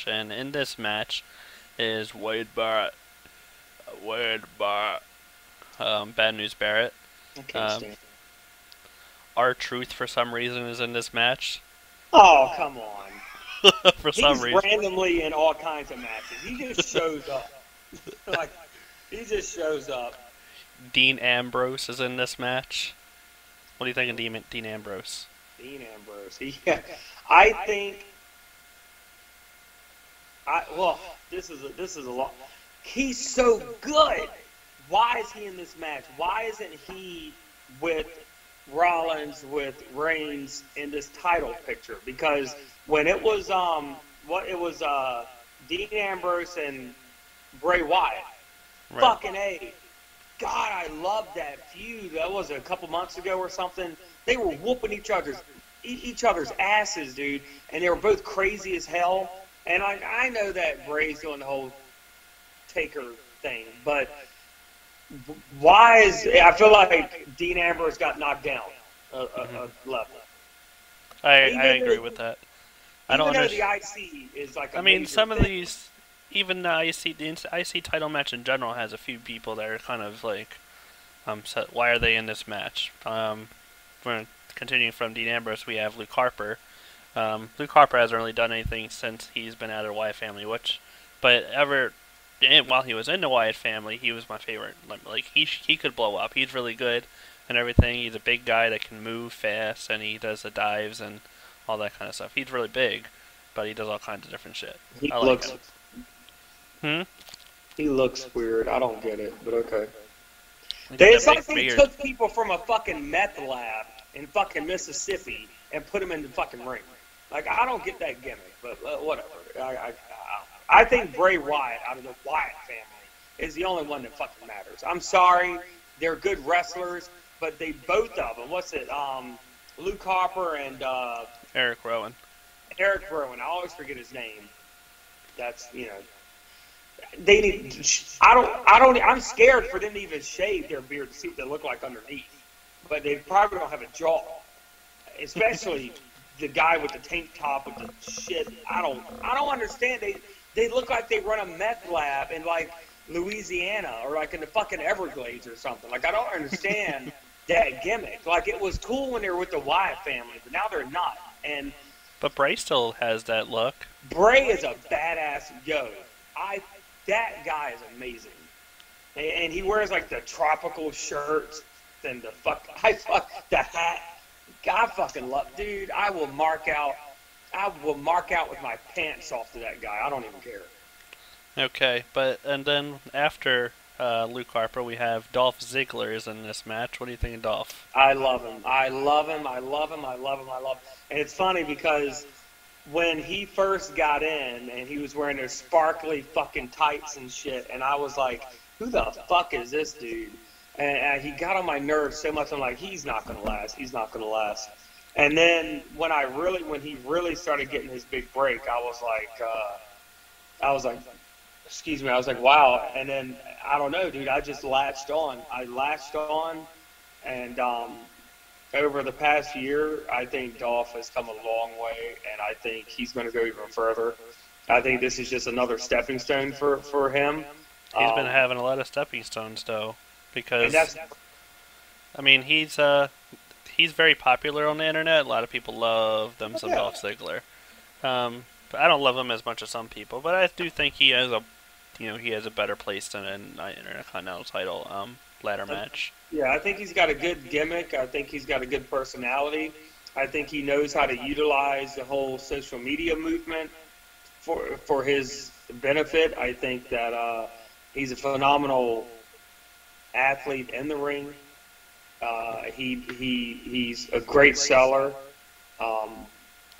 match, and in this match is Wade Barrett, Bad News Barrett. I can't stand. R-Truth for some reason is in this match. Oh, come on. For some reason. He's randomly in all kinds of matches. He just shows up. He just shows up. Dean Ambrose is in this match. What do you think of Dean Ambrose? Dean Ambrose. I think. This is a lot. He's so good. Why is he in this match? Why isn't he with Rollins, with Reigns in this title picture? Because when it was Dean Ambrose and Bray Wyatt, Right. fucking A. God, I love that feud. That was a couple months ago or something. They were whooping each other's asses, dude, and they were both crazy as hell. And I know that Bray's doing the whole Taker thing, but why is I feel like Dean Ambrose got knocked down a level. I agree with that. I don't understand. understand. The IC is like a I mean, major some of thing. these, even the IC title match in general has a few people that are kind of like, why are they in this match? We're continuing from Dean Ambrose, we have Luke Harper. Luke Harper hasn't really done anything since he's been out of the Wyatt family, while he was in the Wyatt family, he was my favorite. Like he could blow up. He's really good and everything. He's a big guy that can move fast, and he does the dives and all that kind of stuff. He's really big, but he does all kinds of different shit. He I like him. He looks weird. I don't get it, but okay. He's It's got a like big they beard. took people from a fucking meth lab in fucking Mississippi and put them in the fucking ring. Like, I don't get that gimmick, but whatever. I think Bray Wyatt out of the Wyatt family is the only one that fucking matters. I'm sorry, they're good wrestlers, but they both of them. What's it? Luke Harper and Eric Rowan. Eric Rowan. I always forget his name. That's they need. I'm scared for them to even shave their beard to see what they look like underneath. But they probably don't have a jaw, especially the guy with the tank top with the shit. I don't understand. They look like they run a meth lab in like Louisiana or like in the fucking Everglades or something. Like, I don't understand that gimmick. Like, it was cool when they were with the Wyatt family, but now they're not. And But Bray still has that look. Bray is a badass. That guy is amazing. And he wears like the tropical shirts and the the hat. God fucking love, dude. I will mark out with my pants off to that guy. I don't even care. Okay, and then after Luke Harper, we have Dolph Ziggler is in this match. What do you think of Dolph? I love him. And it's funny because when he first got in and he was wearing those sparkly fucking tights and shit, and I was like, who the fuck is this dude? And he got on my nerves so much. I'm like, he's not gonna last. And then when he really started getting his big break, I was like, wow. And then I don't know, dude. I just latched on. And over the past year, I think Dolph has come a long way, and I think he's going to go even further. I think this is just another stepping stone for him. He's been having a lot of stepping stones, though, because he's very popular on the internet. A lot of people love some Dolph Ziggler. But I don't love him as much as some people, but I do think he has a better place than an Intercontinental title ladder match. Yeah, I think he's got a good gimmick. I think he's got a good personality. I think he knows how to utilize the whole social media movement for his benefit. I think that he's a phenomenal athlete in the ring. He's a great seller.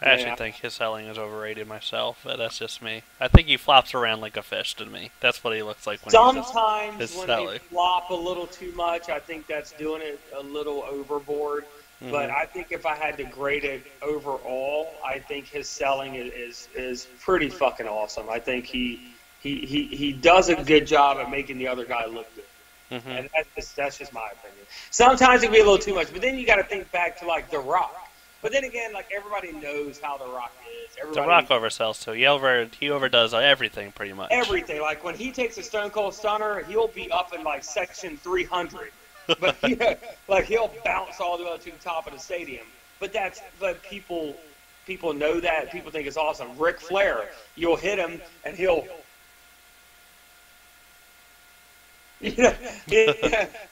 I actually think his selling is overrated myself, but that's just me. I think he flops around like a fish to me. That's what he looks like when sometimes he's when selling. they flop a little too much, I think that's doing it a little overboard. Mm-hmm. But I think if I had to grade it overall, I think his selling is pretty fucking awesome. I think he does a good job at making the other guy look good. Mm-hmm. And that's just my opinion. Sometimes it can be a little too much, but then you got to think back to like The Rock. But then again, like, everybody knows how The Rock is. The Rock oversells too. He overdoes everything pretty much. Everything. Like, when he takes a Stone Cold Stunner, he'll be up in like section 300. But like, he'll bounce all the way up to the top of the stadium. But people know that. People think it's awesome. Ric Flair, you'll hit him and he'll.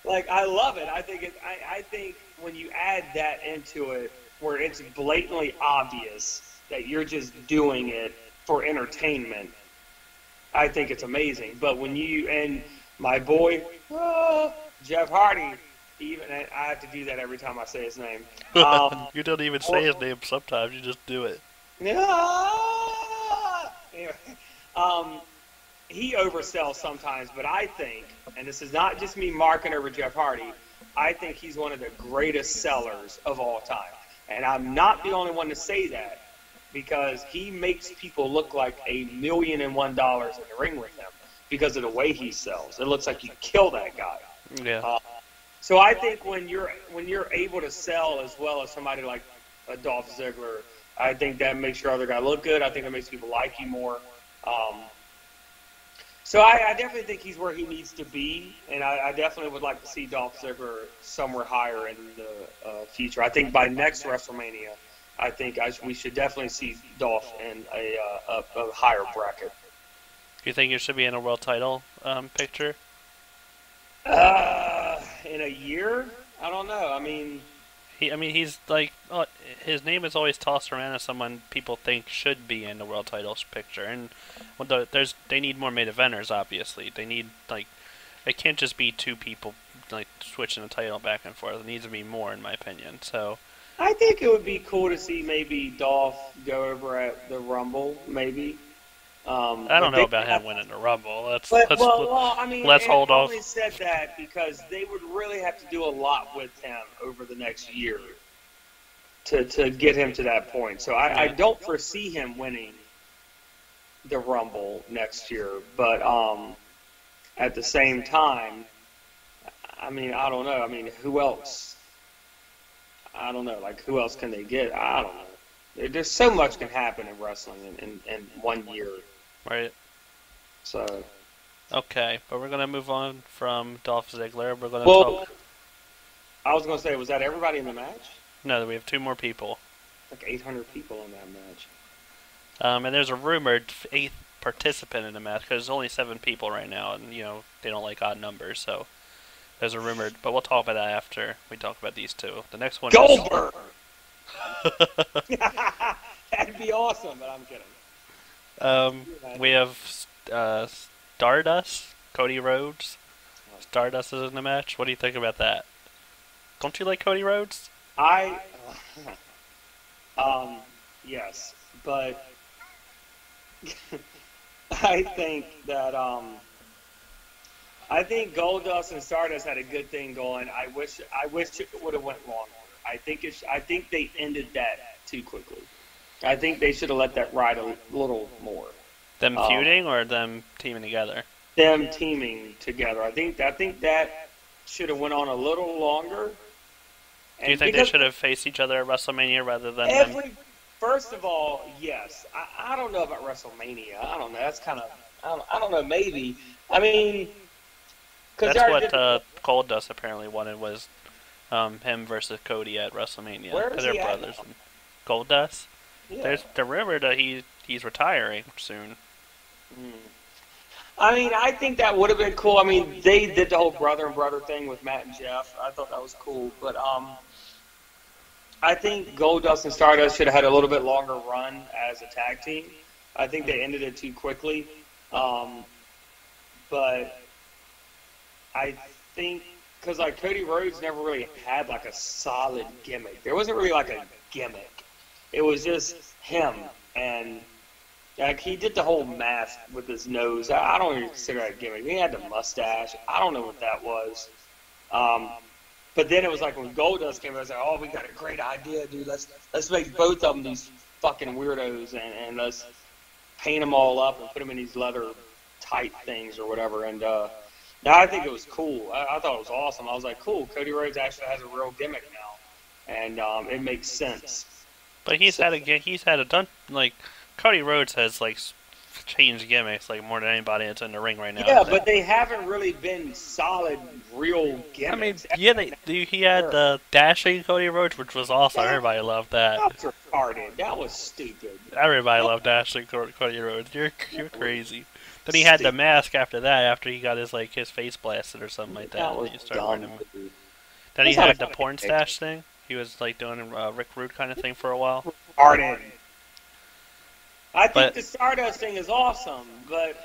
Like, I love it. I think when you add that into it, where it's blatantly obvious that you're just doing it for entertainment, I think it's amazing. But when and my boy Jeff Hardy, even I have to do that every time I say his name. You don't even say his name sometimes; you just do it. Anyway, he oversells sometimes, but I think, and this is not just me marking over Jeff Hardy, I think he's one of the greatest sellers of all time. And I'm not the only one to say that, because he makes people look like $1,000,001 in the ring with him because of the way he sells. It looks like you kill that guy. Yeah. So I think when you're able to sell as well as somebody like a Dolph Ziggler, I think that makes your other guy look good. I think it makes people like you more. So I definitely think he's where he needs to be, and I definitely would like to see Dolph Ziggler somewhere higher in the future. I think by next WrestleMania, I think we should definitely see Dolph in a higher bracket. Do you think you should be in a world title picture? In a year? I don't know. I mean, he's like, his name is always tossed around as someone people think should be in the world titles picture, and they need more main eventers. Obviously, they need, like, it can't just be two people like switching the title back and forth. It needs to be more, in my opinion. So I think it would be cool to see maybe Dolph go over at the Rumble, maybe. I don't know about him winning the Rumble. Let's hold off. I only said that because they would really have to do a lot with him over the next year to get him to that point. So I don't foresee him winning the Rumble next year. But at the same time, I mean, I don't know. I mean, who else? I don't know. Like, who else can they get? I don't know. There's so much can happen in wrestling in 1 year. Right. So. Okay, but we're gonna move on from Dolph Ziggler. We're gonna talk. I was gonna say, was that everybody in the match? No, we have two more people. Like 800 people in that match. And there's a rumored 8th participant in the match because there's only 7 people right now, and they don't like odd numbers, so there's a rumored. But we'll talk about that after we talk about these two. The next one. Goldberg. That'd be awesome, but I'm kidding. We have Stardust, Cody Rhodes. Stardust is in the match. What do you think about that? Don't you like Cody Rhodes? Yes, but I think that I think Goldust and Stardust had a good thing going. I wish it would have went longer. I think they ended that too quickly. I think they should have let that ride a little more. Them feuding or them teaming together? Them teaming together. I think that should have went on a little longer. Do you think they should have faced each other at WrestleMania rather than them? First of all, yes. I don't know about WrestleMania. I don't know. That's kind of, I don't know, maybe. I mean, that's what Goldust apparently wanted was him versus Cody at WrestleMania. Where is they're he brothers. at now? Goldust? Yeah. There's the rumor that he's retiring soon. I mean, I think that would have been cool. I mean, they did the whole brother and brother thing with Matt and Jeff. I thought that was cool. But I think Goldust and Stardust should have had a little bit longer run as a tag team. I think they ended it too quickly. But I think, because like Cody Rhodes never really had like a solid gimmick. There wasn't really like a gimmick. It was just him, and like he did the whole mask with his nose. I don't even consider that a gimmick. He had the mustache. I don't know what that was. But then it was like when Goldust came, I was like, "Oh, we got a great idea, dude. Let's make both of them these fucking weirdos, and let's paint them all up and put them in these leather tight things or whatever." And now I think it was cool. I thought it was awesome. I was like, "Cool, Cody Rhodes actually has a real gimmick now, and it makes sense." But he's had a done like Cody Rhodes has like changed gimmicks like more than anybody that's in the ring right now. Yeah, but they haven't really been solid, real gimmicks. I mean, he had the dashing Cody Rhodes, which was awesome. Everybody loved that. That was retarded. That was stupid. Everybody loved dashing Cody Rhodes. You're crazy. Then he had the mask after that, after he got his face blasted or something like that. That was dumb. Then he had the porn stash thing. He was like doing a Rick Rude kind of thing for a while. Retarded. I think the Stardust thing is awesome, but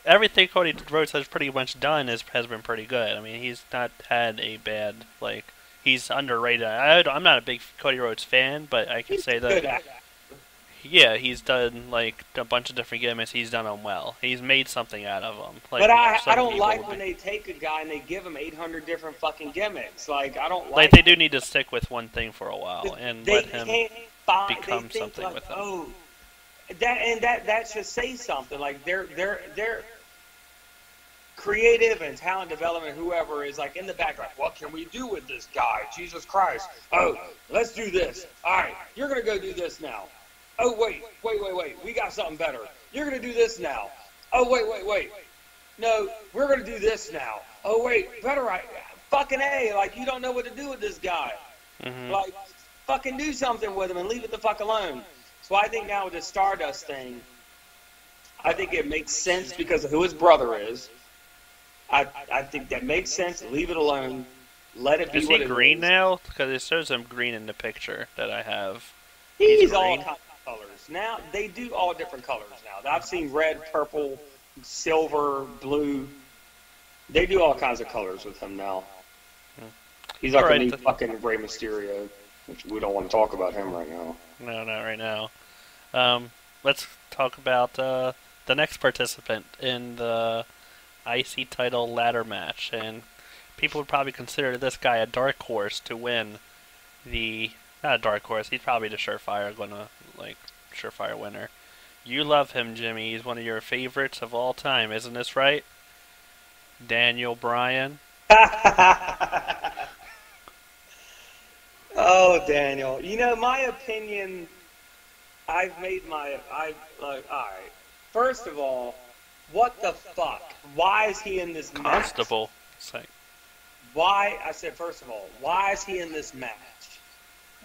everything Cody Rhodes has pretty much done has been pretty good. I mean, he's not had a bad, he's underrated. I'm not a big Cody Rhodes fan, but I can say that, yeah, he's done, a bunch of different gimmicks. He's done them well. He's made something out of them. But I don't like when they take a guy and they give him 800 different fucking gimmicks. I don't like they do need to stick with one thing for a while and let him become something with them. Oh, that should say something. They're creative and talent development, whoever is in the background. What can we do with this guy? Jesus Christ. Oh, let's do this. All right, you're going to go do this now. Oh, wait. We got something better. You're going to do this now. Oh, wait. No, we're going to do this now. Oh, wait, better. Fucking A, you don't know what to do with this guy. Mm-hmm. Fucking do something with him and leave it the fuck alone. So I think now with the Stardust thing, I think it makes sense because of who his brother is. I think that makes sense. Leave it alone. Let it be what it is. Is he green now? Because it shows him green in the picture that I have. He's all kinds of colors. Now, they do all different colors now. I've seen red, purple, silver, blue. They do all kinds of colors with him now. He's like a new fucking Rey Mysterio, which we don't want to talk about him right now. No, not right now. Let's talk about the next participant in the IC title ladder match, and people would probably consider this guy a dark horse to win not a dark horse, he's probably the surefire winner. You love him, Jimmy. He's one of your favorites of all time, isn't this right? Daniel Bryan. Oh, Daniel. My opinion, all right. First of all, what the fuck? Why is he in this match? Constable. First of all, why is he in this match?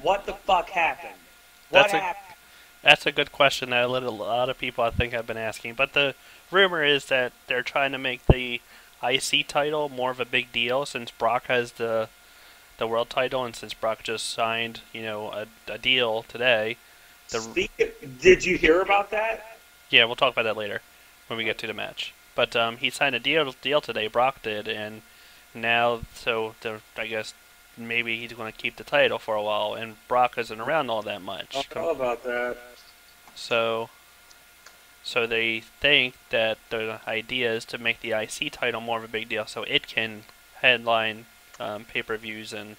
What the fuck happened? Happened? That's a good question that a lot of people I think have been asking. But the rumor is that they're trying to make the IC title more of a big deal since Brock has the world title, and since Brock just signed, a deal today. Did you hear about that? Yeah, we'll talk about that later when we get to the match. But he signed a deal today, Brock did, and now, I guess maybe he's going to keep the title for a while, and Brock isn't around all that much. I don't know about that. So they think that the idea is to make the IC title more of a big deal, so it can headline pay-per-views and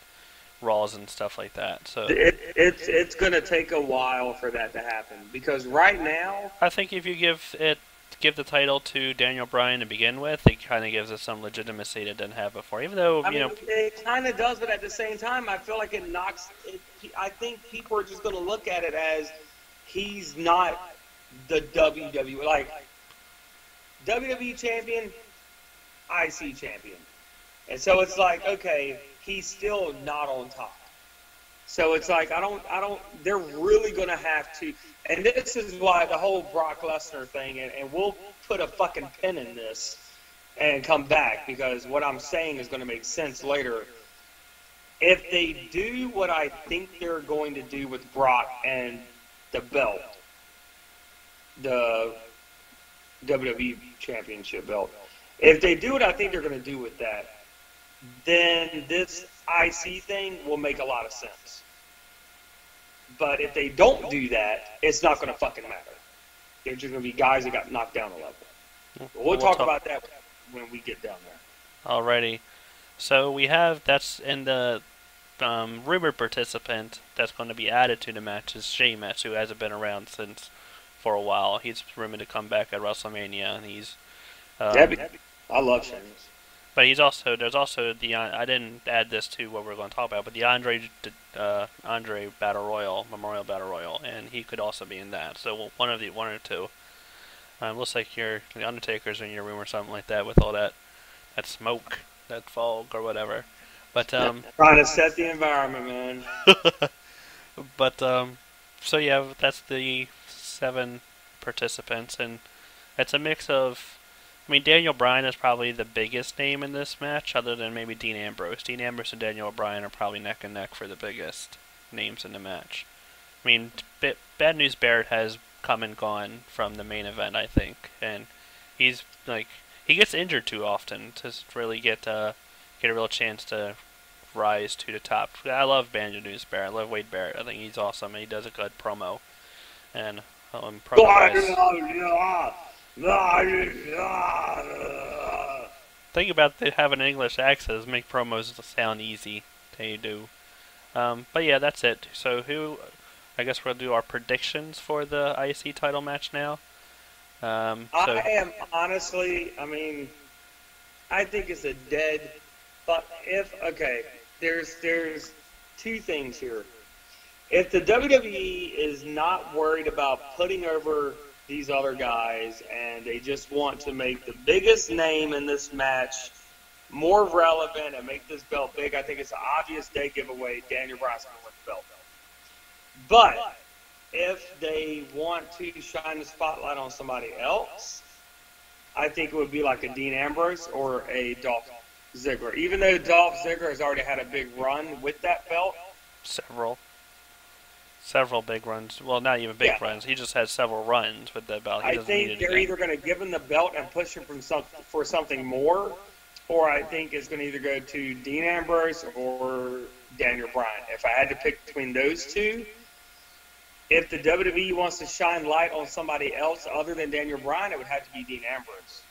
Raws and stuff like that. So it's going to take a while for that to happen, because right now, I think if you give the title to Daniel Bryan to begin with, it kind of gives us some legitimacy it didn't have before. Even though it kind of does, but at the same time, I feel like it knocks. I think people are just going to look at it as he's not the WWE WWE champion, IC champion, and so it's okay, he's still not on top. So it's I don't. They're really going to have to, and this is why the whole Brock Lesnar thing, and we'll put a fucking pin in this and come back, because what I'm saying is going to make sense later. If they do what I think they're going to do with Brock and the belt, the WWE Championship belt, if they do what I think they're going to do with that, then this IC thing will make a lot of sense. But if they don't do that, it's not going to fucking matter. They're just going to be guys that got knocked down a level. We'll talk about that when we get down there. Alrighty. So we have, that's in the rumored participant that's going to be added to the match is Sheamus, who hasn't been around for a while. He's rumored to come back at WrestleMania, and he's... I love Sheamus. But there's also the I didn't add this to what we're going to talk about, but the Andre Battle Royal, Memorial Battle Royal, and he could also be in that. So one or two. Looks like the Undertaker's in your room or something like that with all that smoke, that fog or whatever. But trying to set the environment, man. but so yeah, that's the 7 participants, and it's a mix of. I mean, Daniel Bryan is probably the biggest name in this match, other than maybe Dean Ambrose. Dean Ambrose and Daniel Bryan are probably neck and neck for the biggest names in the match. I mean, Bad News Barrett has come and gone from the main event, I think, and he's like he gets injured too often to really get a real chance to rise to the top. I love Bad News Barrett. I love Wade Barrett. I think he's awesome, and he does a good promo. And promo thing about having an English accent is make promos sound easy. They do. But yeah, that's it. So I guess we'll do our predictions for the IC title match now. I am honestly, I think it's a dead. But there's 2 things here. If the WWE is not worried about putting over these other guys, and they just want to make the biggest name in this match more relevant and make this belt big, I think it's an obvious dead giveaway. Daniel Bryan's going to win the belt. But if they want to shine the spotlight on somebody else, I think it would be like a Dean Ambrose or a Dolph Ziggler. Even though Dolph Ziggler has already had a big run with that belt. Several big runs. Well, not even big runs. He just has several runs with that belt. I think they're either going to give him the belt and push him for something more, or I think it's going to either go to Dean Ambrose or Daniel Bryan. If I had to pick between those 2, if the WWE wants to shine light on somebody else other than Daniel Bryan, it would have to be Dean Ambrose.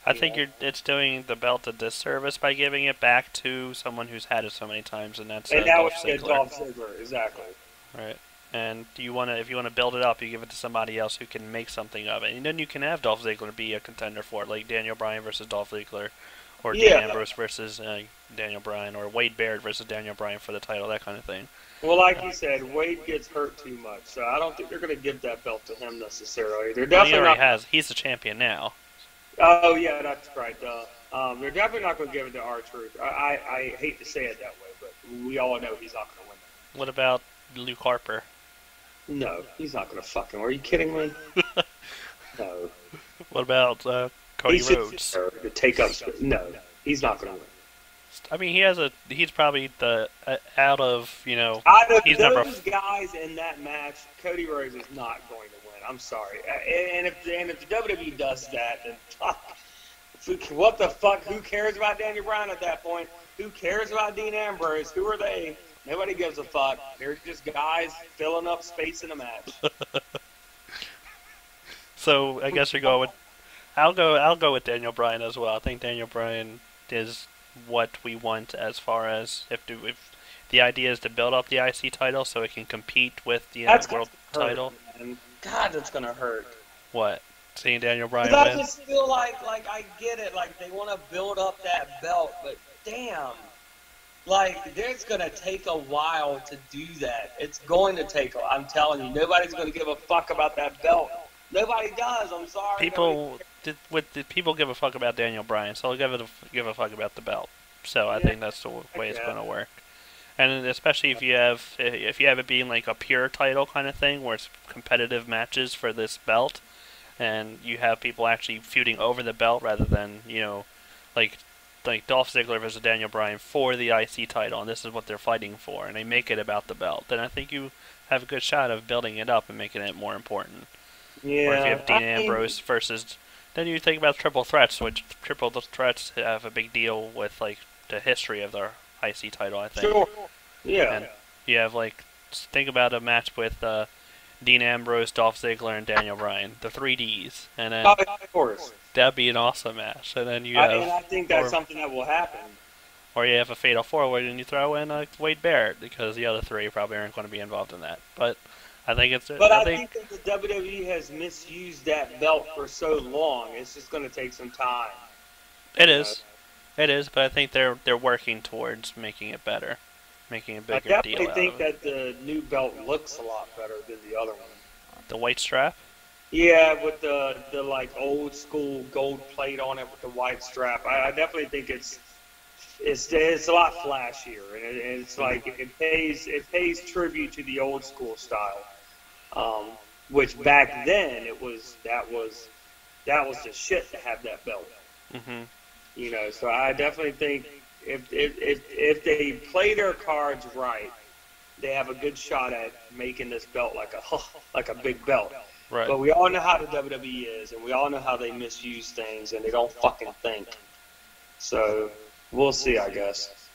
I think it's doing the belt a disservice by giving it back to someone who's had it so many times, and that's Dolph Ziggler. Dolph Ziggler, exactly. Right, and if you want to build it up, you give it to somebody else who can make something of it, and then you can have Dolph Ziggler be a contender for it, like Daniel Bryan versus Dolph Ziggler, or Dean Ambrose versus Daniel Bryan, or Wade Barrett versus Daniel Bryan for the title, that kind of thing. Well, like you said, Wade gets hurt too much, so I don't think they're going to give that belt to him necessarily. They're definitely He's the champion now. Oh yeah, that's right. They're definitely not going to give it to R-Truth. I hate to say it that way, but we all know he's not going to win that. What about Luke Harper? No, he's not going to fucking win. Are you kidding me? No. What about Cody Rhodes? To take up. No, he's not going to win. I mean, he's probably the out of those guys in that match, Cody Rhodes is not going to win. I'm sorry. And if the WWE does that, then what the fuck? Who cares about Daniel Bryan at that point? Who cares about Dean Ambrose? Who are they? Nobody gives a fuck. They're just guys filling up space in a match. So I guess you're going with. I'll go with Daniel Bryan as well. I think Daniel Bryan is what we want as far as if the idea is to build up the IC title so it can compete with the world title. Man. God, that's gonna hurt. What? Seeing Daniel Bryan win? I just feel like I get it. Like they want to build up that belt, but damn. Like, it's going to take a while to do that. It's going to take I'm telling you, nobody's going to give a fuck about that belt. Nobody does. I'm sorry. People give a fuck about Daniel Bryan, so they'll give a fuck about the belt. So I think that's the way it's going to work. And especially if you have it being like a pure title kind of thing, where it's competitive matches for this belt, and you have people actually feuding over the belt rather than like Dolph Ziggler versus Daniel Bryan for the IC title, and this is what they're fighting for, and they make it about the belt, then I think you have a good shot of building it up and making it more important. Yeah. Or if you have Dean Ambrose versus, then you think about triple threats, which triple threats have a big deal with like the history of their IC title, I think. Sure. Yeah. And you have think about a match with Dean Ambrose, Dolph Ziggler, and Daniel Bryan, the 3Ds, and then of course. That'd be an awesome match. And then I think that's something that will happen. Or you have a fatal 4-way and you throw in Wade Barrett, because the other 3 probably aren't going to be involved in that. But I think it's. But I think that the WWE has misused that belt for so long. It's just going to take some time. It is. It is, but I think they're working towards making it better, making a I bigger deal definitely out think of it. that the new belt looks a lot better than the other one. The white strap. Yeah, with the like old school gold plate on it with the white strap. I definitely think it's a lot flashier, and it's like it pays tribute to the old school style. Which back then that was the shit to have that belt. Hmm. So I definitely think if they play their cards right, they have a good shot at making this belt like a big belt. Right. But we all know how the WWE is, and we all know how they misuse things, and they don't fucking think. So we'll see, I guess.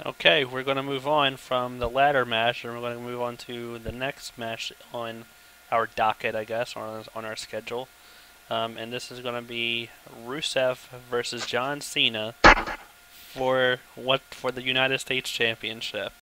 Okay, we're going to move on from the ladder match, and we're going to move on to the next match on our docket, I guess, on our schedule. And this is going to be Rusev versus John Cena for the United States Championship.